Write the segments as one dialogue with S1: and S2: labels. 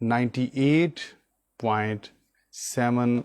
S1: 98.7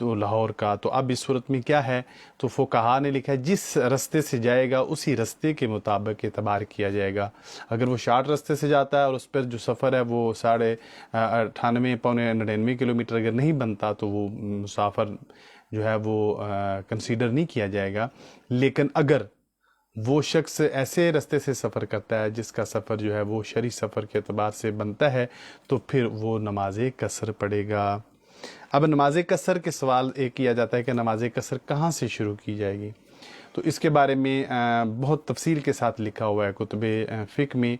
S1: تو لاہور کا، تو اب اس صورت میں کیا ہے، تو فقہا نے لکھا ہے جس رستے سے جائے گا اسی رستے کے مطابق اعتبار کیا جائے گا۔ اگر وہ شارٹ رستے سے جاتا ہے اور اس پر جو سفر ہے وہ 98 پونے 99 کلومیٹر اگر نہیں بنتا تو وہ مسافر جو ہے وہ کنسیڈر نہیں کیا جائے گا۔ لیکن اگر وہ شخص ایسے رستے سے سفر کرتا ہے جس کا سفر جو ہے وہ شرعی سفر کے اعتبار سے بنتا ہے تو پھر وہ نماز قصر پڑھے گا۔ اب نماز قصر کے سوال ایک کیا جاتا ہے کہ نماز قصر کہاں سے شروع کی جائے گی، تو اس کے بارے میں بہت تفصیل کے ساتھ لکھا ہوا ہے کتب فقہ میں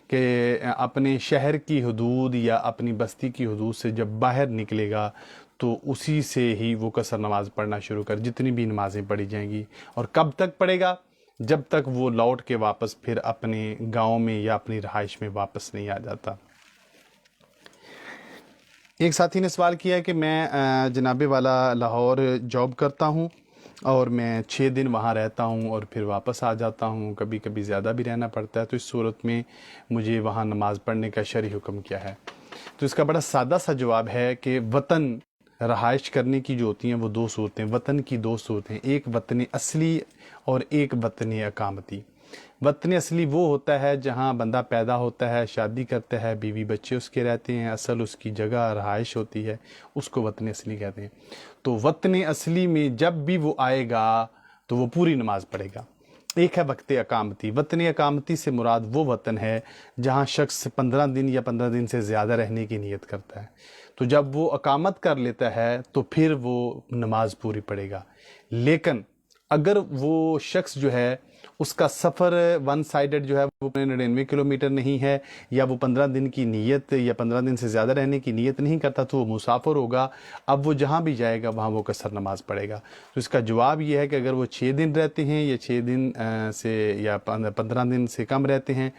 S1: کہ اپنے شہر کی حدود یا اپنی بستی کی حدود سے جب باہر نکلے گا تو اسی سے ہی وہ قصر نماز پڑھنا شروع کر، جتنی بھی نمازیں پڑھی جائیں گی، اور کب تک پڑھے گا، جب تک وہ لوٹ کے واپس پھر اپنے گاؤں میں یا اپنی رہائش میں واپس نہیں آ جاتا۔ ایک ساتھی نے سوال کیا ہے کہ میں جناب والا لاہور جاب کرتا ہوں اور میں 6 دن وہاں رہتا ہوں اور پھر واپس آ جاتا ہوں، کبھی کبھی زیادہ بھی رہنا پڑتا ہے، تو اس صورت میں مجھے وہاں نماز پڑھنے کا شرعی حکم کیا ہے؟ تو اس کا بڑا سادہ سا جواب ہے کہ وطن رہائش کرنے کی جو ہوتی ہیں وہ 2 صورتیں، وطن کی 2 صورتیں، ایک وطن اصلی اور ایک وطن اقامتی۔ وطن اصلی وہ ہوتا ہے جہاں بندہ پیدا ہوتا ہے، شادی کرتا ہے، بیوی بچے اس کے رہتے ہیں، اصل اس کی جگہ رہائش ہوتی ہے، اس کو وطن اصلی کہتے ہیں۔ تو وطن اصلی میں جب بھی وہ آئے گا تو وہ پوری نماز پڑھے گا۔ ایک ہے وقت اقامتی۔ وطن اقامتی سے مراد وہ وطن ہے جہاں شخص 15 دن یا 15 دن سے زیادہ رہنے کی نیت کرتا ہے، تو جب وہ اقامت کر لیتا ہے تو پھر وہ نماز پوری پڑھے گا۔ لیکن اگر وہ شخص جو ہے اس کا سفر 1 سائیڈڈ جو ہے وہ 99 کلومیٹر نہیں ہے، یا وہ 15 دن کی نیت یا 15 دن سے زیادہ رہنے کی نیت نہیں کرتا، تو وہ مسافر ہوگا۔ اب وہ جہاں بھی جائے گا وہاں وہ قصر نماز پڑھے گا۔ تو اس کا جواب یہ ہے کہ اگر وہ 6 دن رہتے ہیں یا 6 دن سے یا 15 دن سے کم رہتے ہیں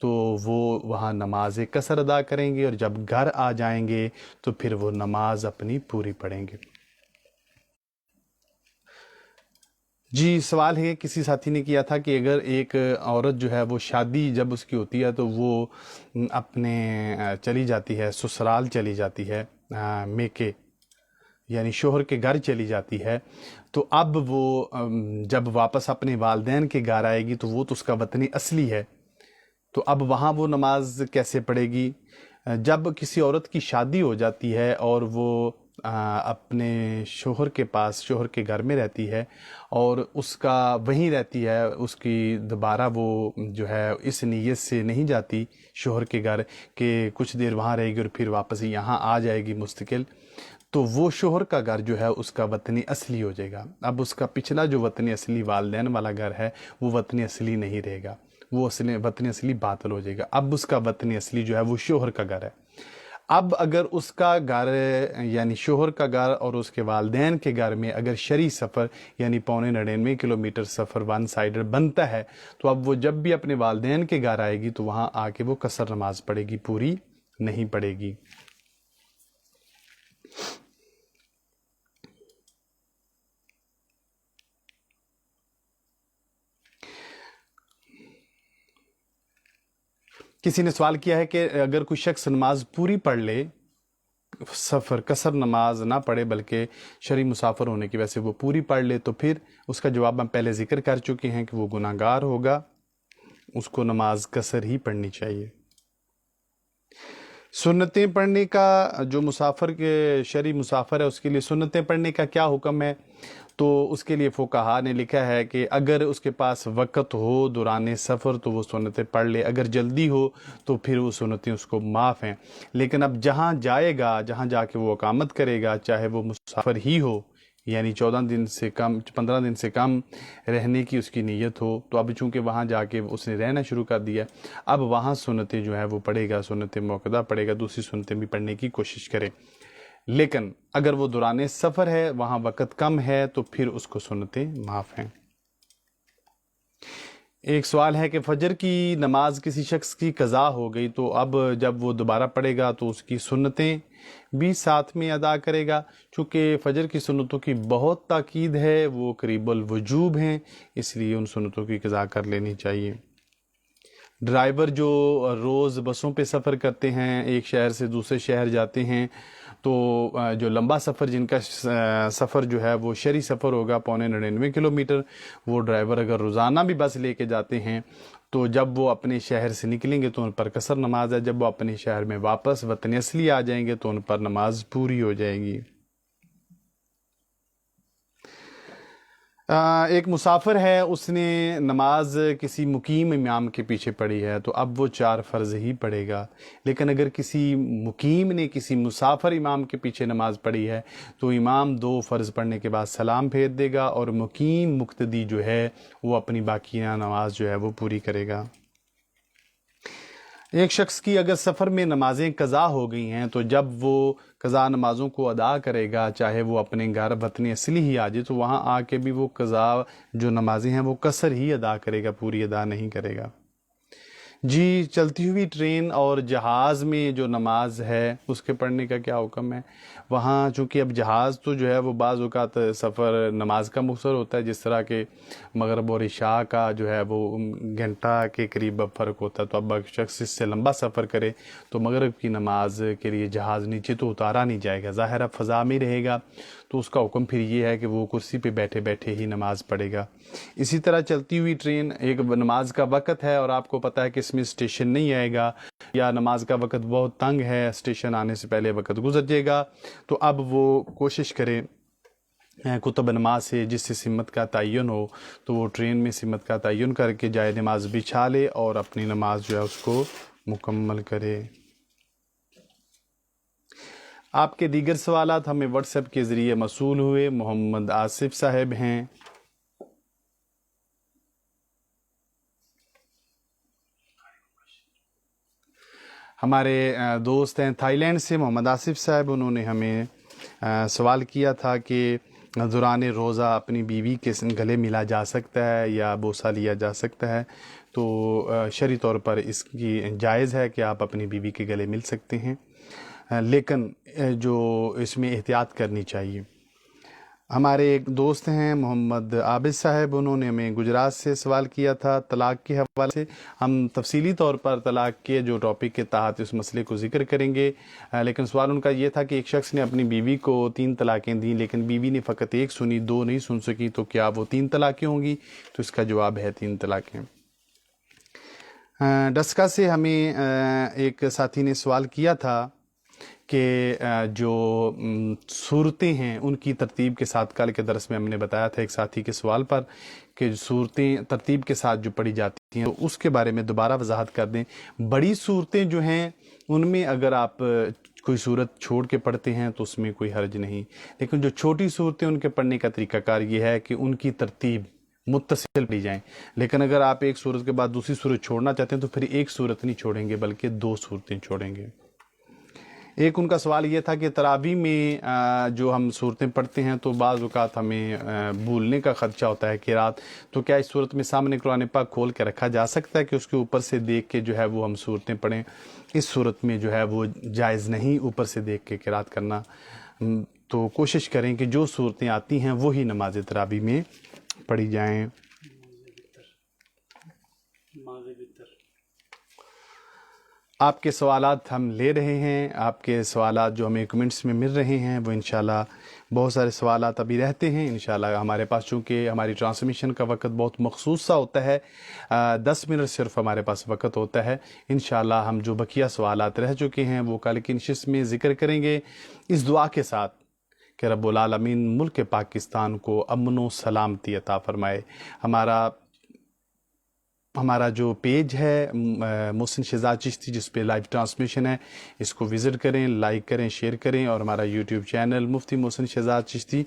S1: تو وہ وہاں نماز قصر ادا کریں گے، اور جب گھر آ جائیں گے تو پھر وہ نماز اپنی پوری پڑھیں گے۔ جی، سوال ہے کسی ساتھی نے کیا تھا کہ اگر ایک عورت جو ہے وہ شادی جب اس کی ہوتی ہے تو وہ اپنے چلی جاتی ہے، سسرال چلی جاتی ہے، میکے یعنی شوہر کے گھر چلی جاتی ہے، تو اب وہ جب واپس اپنے والدین کے گھر آئے گی تو وہ تو اس کا وطن اصلی ہے، تو اب وہاں وہ نماز کیسے پڑھے گی؟ جب کسی عورت کی شادی ہو جاتی ہے اور وہ اپنے شوہر کے پاس، شوہر کے گھر میں رہتی ہے اور اس کا وہیں رہتی ہے، اس کی دوبارہ وہ جو ہے اس نیت سے نہیں جاتی شوہر کے گھر کہ کچھ دیر وہاں رہے گی اور پھر واپس یہاں آ جائے گی مستقل، تو وہ شوہر کا گھر جو ہے اس کا وطن اصلی ہو جائے گا۔ اب اس کا پچھلا جو وطن اصلی والدین والا گھر ہے وہ وطن اصلی نہیں رہے گا، وہ وطن اصلی باطل ہو جائے گا۔ اب اس کا وطن اصلی جو ہے وہ شوہر کا گھر ہے۔ اب اگر اس کا گھر یعنی شوہر کا گھر اور اس کے والدین کے گھر میں اگر شرعی سفر یعنی 99 کلومیٹر سفر 1 سائیڈر بنتا ہے تو اب وہ جب بھی اپنے والدین کے گھر آئے گی تو وہاں آ کے وہ قصر نماز پڑھے گی، پوری نہیں پڑھے گی۔ کسی نے سوال کیا ہے کہ اگر کوئی شخص نماز پوری پڑھ لے، سفر قصر نماز نہ پڑھے بلکہ شرعی مسافر ہونے کی وجہ سے وہ پوری پڑھ لے، تو پھر اس کا جواب ہم پہلے ذکر کر چکے ہیں کہ وہ گناہ گار ہوگا، اس کو نماز قصر ہی پڑھنی چاہیے۔ سنتیں پڑھنے کا جو مسافر کے شرعی مسافر ہے اس کے لیے سنتیں پڑھنے کا کیا حکم ہے؟ تو اس کے لیے فقہا نے لکھا ہے کہ اگر اس کے پاس وقت ہو دوران سفر تو وہ سنتیں پڑھ لے، اگر جلدی ہو تو پھر وہ سنتیں اس کو معاف ہیں۔ لیکن اب جہاں جائے گا، جہاں جا کے وہ اقامت کرے گا، چاہے وہ مسافر ہی ہو، یعنی 14 دن سے کم 15 دن سے کم رہنے کی اس کی نیت ہو، تو اب چونکہ وہاں جا کے اس نے رہنا شروع کر دیا، اب وہاں سنتیں جو ہے وہ پڑھے گا، سنتیں موقدہ پڑھے گا، دوسری سنتیں بھی پڑھنے کی کوشش کرے۔ لیکن اگر وہ دوران سفر ہے، وہاں وقت کم ہے، تو پھر اس کو سنتیں معاف ہیں۔ ایک سوال ہے کہ فجر کی نماز کسی شخص کی قضا ہو گئی تو اب جب وہ دوبارہ پڑھے گا تو اس کی سنتیں بھی ساتھ میں ادا کرے گا، چونکہ فجر کی سنتوں کی بہت تاکید ہے، وہ قریب الوجوب ہیں، اس لیے ان سنتوں کی قضا کر لینی چاہیے۔ ڈرائیور جو روز بسوں پہ سفر کرتے ہیں، ایک شہر سے دوسرے شہر جاتے ہیں، تو جو لمبا سفر جن کا سفر جو ہے وہ شہری سفر ہوگا 99.5 کلومیٹر، وہ ڈرائیور اگر روزانہ بھی بس لے کے جاتے ہیں تو جب وہ اپنے شہر سے نکلیں گے تو ان پر قصر نماز ہے، جب وہ اپنے شہر میں واپس وطن اصلی آ جائیں گے تو ان پر نماز پوری ہو جائے گی۔ ایک مسافر ہے، اس نے نماز کسی مقیم امام کے پیچھے پڑھی ہے تو اب وہ 4 فرض ہی پڑھے گا، لیکن اگر کسی مقیم نے کسی مسافر امام کے پیچھے نماز پڑھی ہے تو امام 2 فرض پڑھنے کے بعد سلام بھیج دے گا اور مقیم مقتدی جو ہے وہ اپنی باقیہ نماز جو ہے وہ پوری کرے گا۔ ایک شخص کی اگر سفر میں نمازیں قضا ہو گئی ہیں تو جب وہ قضا نمازوں کو ادا کرے گا، چاہے وہ اپنے گھر وطن اصلی ہی آ جائے، تو وہاں آ کے بھی وہ قضا جو نمازیں ہیں وہ قصر ہی ادا کرے گا، پوری ادا نہیں کرے گا۔ جی، چلتی ہوئی ٹرین اور جہاز میں جو نماز ہے اس کے پڑھنے کا کیا حکم ہے؟ وہاں چونکہ اب جہاز تو جو ہے وہ بعض اوقات سفر نماز کا مختصر ہوتا ہے، جس طرح کہ مغرب اور عشاء کا جو ہے وہ گھنٹہ کے قریب فرق ہوتا ہے، تو اب شخص اس سے لمبا سفر کرے تو مغرب کی نماز کے لیے جہاز نیچے تو اتارا نہیں جائے گا، ظاہر فضا میں رہے گا، تو اس کا حکم پھر یہ ہے کہ وہ کرسی پہ بیٹھے بیٹھے ہی نماز پڑھے گا۔ اسی طرح چلتی ہوئی ٹرین ایک نماز کا وقت ہے اور آپ کو پتہ ہے کہ اس میں اسٹیشن نہیں آئے گا یا نماز کا وقت بہت تنگ ہے، اسٹیشن آنے سے پہلے وقت گزر جائے گا، تو اب وہ کوشش کرے کتب نماز سے جس سے سمت کا تعین ہو تو وہ ٹرین میں سمت کا تعین کر کے جائے نماز بچھا لے اور اپنی نماز جو ہے اس کو مکمل کرے۔ آپ کے دیگر سوالات ہمیں واٹس ایپ کے ذریعے موصول ہوئے۔ محمد آصف صاحب ہیں، ہمارے دوست ہیں تھائی لینڈ سے محمد آصف صاحب، انہوں نے ہمیں سوال کیا تھا کہ دوران روزہ اپنی بیوی کے گلے ملا جا سکتا ہے یا بوسہ لیا جا سکتا ہے؟ تو شرعی طور پر اس کی جائز ہے کہ آپ اپنی بیوی کے گلے مل سکتے ہیں، لیکن جو اس میں احتیاط کرنی چاہیے۔ ہمارے ایک دوست ہیں محمد عابد صاحب، انہوں نے ہمیں گجرات سے سوال کیا تھا طلاق کے حوالے سے۔ ہم تفصیلی طور پر طلاق کے جو ٹاپک کے تحت اس مسئلے کو ذکر کریں گے، لیکن سوال ان کا یہ تھا کہ ایک شخص نے اپنی بیوی کو 3 طلاقیں دیں لیکن بیوی نے فقط 1 سنی، 2 نہیں سن سکی، تو کیا وہ 3 طلاقیں ہوں گی؟ تو اس کا جواب ہے 3 طلاقیں۔ ڈسکا سے ہمیں ایک ساتھی نے سوال کیا تھا کہ جو صورتیں ہیں ان کی ترتیب کے ساتھ، کل کے درس میں ہم نے بتایا تھا ایک ساتھی کے سوال پر کہ صورتیں ترتیب کے ساتھ جو پڑھی جاتی ہیں، تو اس کے بارے میں دوبارہ وضاحت کر دیں۔ بڑی صورتیں جو ہیں ان میں اگر آپ کوئی صورت چھوڑ کے پڑھتے ہیں تو اس میں کوئی حرج نہیں، لیکن جو چھوٹی صورتیں ان کے پڑھنے کا طریقہ کار یہ ہے کہ ان کی ترتیب متصل پڑھی جائیں، لیکن اگر آپ ایک صورت کے بعد دوسری صورت چھوڑنا چاہتے ہیں تو پھر ایک صورت نہیں چھوڑیں گے بلکہ 2 صورتیں چھوڑیں گے۔ ایک ان کا سوال یہ تھا کہ تراویح میں جو ہم صورتیں پڑھتے ہیں تو بعض اوقات ہمیں بھولنے کا خدشہ ہوتا ہے قرات، تو کیا اس صورت میں سامنے قرآن پاک کھول کے رکھا جا سکتا ہے کہ اس کے اوپر سے دیکھ کے جو ہے وہ ہم صورتیں پڑھیں؟ اس صورت میں جو ہے وہ جائز نہیں اوپر سے دیکھ کے قرات کرنا، تو کوشش کریں کہ جو صورتیں آتی ہیں وہی نماز تراویح میں پڑھی جائیں۔ آپ کے سوالات ہم لے رہے ہیں، آپ کے سوالات جو ہمیں کمنٹس میں مل رہے ہیں وہ انشاءاللہ بہت سارے سوالات ابھی رہتے ہیں انشاءاللہ ہمارے پاس، چونکہ ہماری ٹرانسمیشن کا وقت بہت مخصوص سا ہوتا ہے، 10 منٹ صرف ہمارے پاس وقت ہوتا ہے، انشاءاللہ ہم جو بقیہ سوالات رہ چکے ہیں وہ کل کی نشست میں ذکر کریں گے، اس دعا کے ساتھ کہ رب العالمین ملک پاکستان کو امن و سلامتی عطا فرمائے۔ ہمارا جو پیج ہے محسن شہزاد چشتی جس پہ لائیو ٹرانسمیشن ہے، اس کو وزٹ کریں، لائک کریں، شیئر کریں، اور ہمارا یوٹیوب چینل مفتی محسن شہزاد چشتی،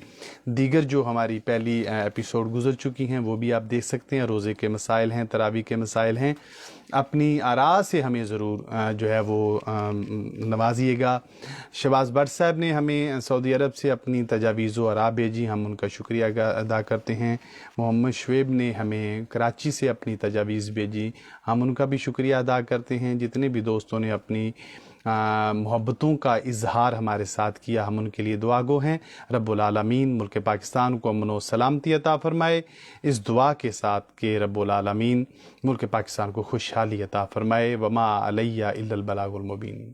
S1: دیگر جو ہماری پہلی ایپیسوڈ گزر چکی ہیں وہ بھی آپ دیکھ سکتے ہیں، روزے کے مسائل ہیں، تراویح کے مسائل ہیں۔ اپنی آراء سے ہمیں ضرور جو ہے وہ نوازیے گا۔ شہباز بٹ صاحب نے ہمیں سعودی عرب سے اپنی تجاویز و آراء بھیجی، ہم ان کا شکریہ ادا کرتے ہیں۔ محمد شعیب نے ہمیں کراچی سے اپنی تجاویز بھیجی، ہم ان کا بھی شکریہ ادا کرتے ہیں۔ جتنے بھی دوستوں نے اپنی محبتوں کا اظہار ہمارے ساتھ کیا، ہم ان کے لیے دعا گو ہیں۔ رب العالمین ملک پاکستان کو امن و سلامتی عطا فرمائے، اس دعا کے ساتھ کہ رب العالمین ملک پاکستان کو خوشحالی عطا فرمائے۔ وما علیہ الا البلاغ المبین۔